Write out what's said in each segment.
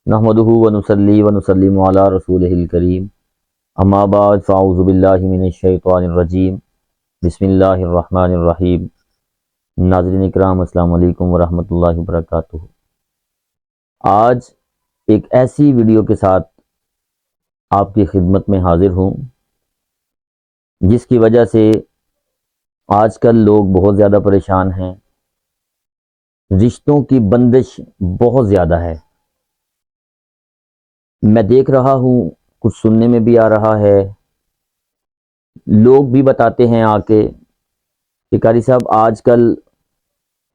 نحمدہ ونصلی ونسلم علی رسولہ الکریم اما بعد فاعوذ باللہ من الشیطان الرجیم بسم اللہ الرحمن الرحیم۔ ناظرین اکرام، السلام علیکم ورحمۃ اللہ وبرکاتہ۔ آج ایک ایسی ویڈیو کے ساتھ آپ کی خدمت میں حاضر ہوں جس کی وجہ سے آج کل لوگ بہت زیادہ پریشان ہیں، رشتوں کی بندش بہت زیادہ ہے۔ میں دیکھ رہا ہوں، کچھ سننے میں بھی آ رہا ہے، لوگ بھی بتاتے ہیں آ کے کہ قاری صاحب آج کل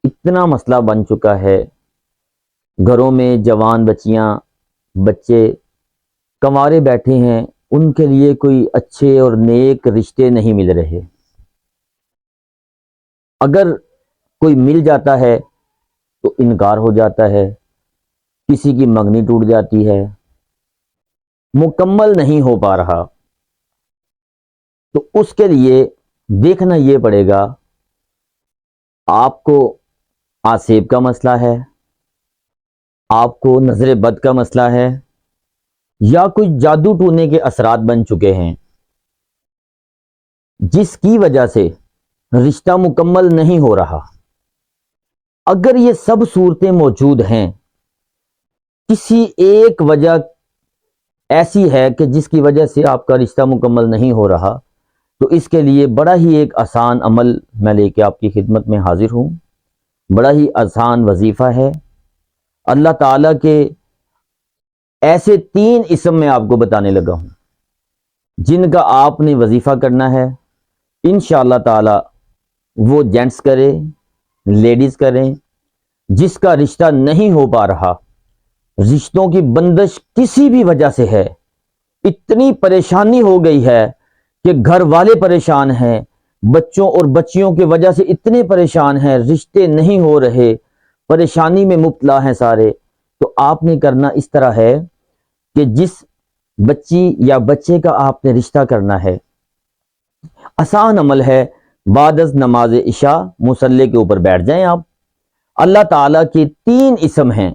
اتنا مسئلہ بن چکا ہے، گھروں میں جوان بچیاں بچے کنوارے بیٹھے ہیں، ان کے لیے کوئی اچھے اور نیک رشتے نہیں مل رہے۔ اگر کوئی مل جاتا ہے تو انکار ہو جاتا ہے، کسی کی منگنی ٹوٹ جاتی ہے، مکمل نہیں ہو پا رہا، تو اس کے لیے دیکھنا یہ پڑے گا آپ کو آسیب کا مسئلہ ہے، آپ کو نظر بد کا مسئلہ ہے، یا کوئی جادو ٹونے کے اثرات بن چکے ہیں جس کی وجہ سے رشتہ مکمل نہیں ہو رہا۔ اگر یہ سب صورتیں موجود ہیں، کسی ایک وجہ ایسی ہے کہ جس کی وجہ سے آپ کا رشتہ مکمل نہیں ہو رہا، تو اس کے لیے بڑا ہی ایک آسان عمل میں لے کے آپ کی خدمت میں حاضر ہوں۔ بڑا ہی آسان وظیفہ ہے۔ اللہ تعالیٰ کے ایسے 3 اسم میں آپ کو بتانے لگا ہوں جن کا آپ نے وظیفہ کرنا ہے۔ انشاءاللہ تعالیٰ وہ جینٹس کرے، لیڈیز کریں، جس کا رشتہ نہیں ہو پا رہا، رشتوں کی بندش کسی بھی وجہ سے ہے، اتنی پریشانی ہو گئی ہے کہ گھر والے پریشان ہیں، بچوں اور بچیوں کی وجہ سے اتنے پریشان ہیں، رشتے نہیں ہو رہے، پریشانی میں مبتلا ہیں سارے۔ تو آپ نے کرنا اس طرح ہے کہ جس بچی یا بچے کا آپ نے رشتہ کرنا ہے، آسان عمل ہے، بعد از نماز عشاء مصلی کے اوپر بیٹھ جائیں آپ۔ اللہ تعالیٰ کے 3 اسم ہیں،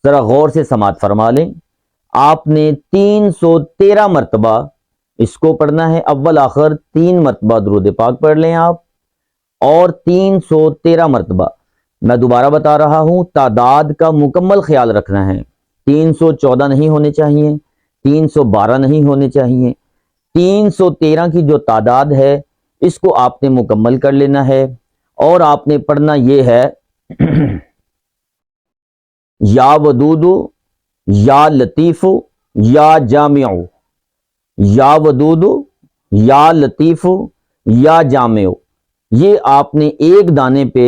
ذرا غور سے سماعت فرما لیں۔ آپ نے 313 مرتبہ اس کو پڑھنا ہے، اول آخر 3 مرتبہ درود پاک پڑھ لیں آپ، اور 313 مرتبہ، میں دوبارہ بتا رہا ہوں، تعداد کا مکمل خیال رکھنا ہے۔ 314 نہیں ہونے چاہیے، 312 نہیں ہونے چاہیے، 313 کی جو تعداد ہے اس کو آپ نے مکمل کر لینا ہے، اور آپ نے پڑھنا یہ ہے یا ودود یا لطیف یا جامع، یا ودود یا لطیف یا جامع، یہ آپ نے ایک دانے پہ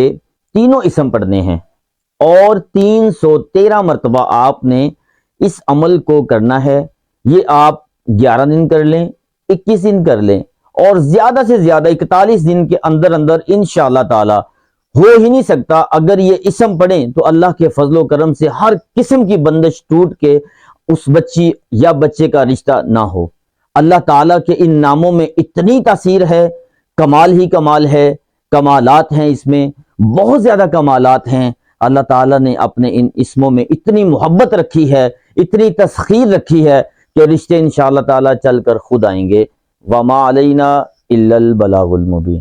تینوں اسم پڑھنے ہیں، اور 313 مرتبہ آپ نے اس عمل کو کرنا ہے۔ یہ آپ 11 دن کر لیں، 21 دن کر لیں، اور زیادہ سے زیادہ 41 دن کے اندر اندر انشاءاللہ تعالی ہو ہی نہیں سکتا۔ اگر یہ اسم پڑھیں تو اللہ کے فضل و کرم سے ہر قسم کی بندش ٹوٹ کے اس بچی یا بچے کا رشتہ نہ ہو۔ اللہ تعالیٰ کے ان ناموں میں اتنی تاثیر ہے، کمال ہی کمال ہے، کمالات ہیں اس میں، بہت زیادہ کمالات ہیں۔ اللہ تعالیٰ نے اپنے ان اسموں میں اتنی محبت رکھی ہے، اتنی تسخیر رکھی ہے کہ رشتے انشاءاللہ تعالیٰ چل کر خود آئیں گے۔ وما علینا الا البلاغ المبین۔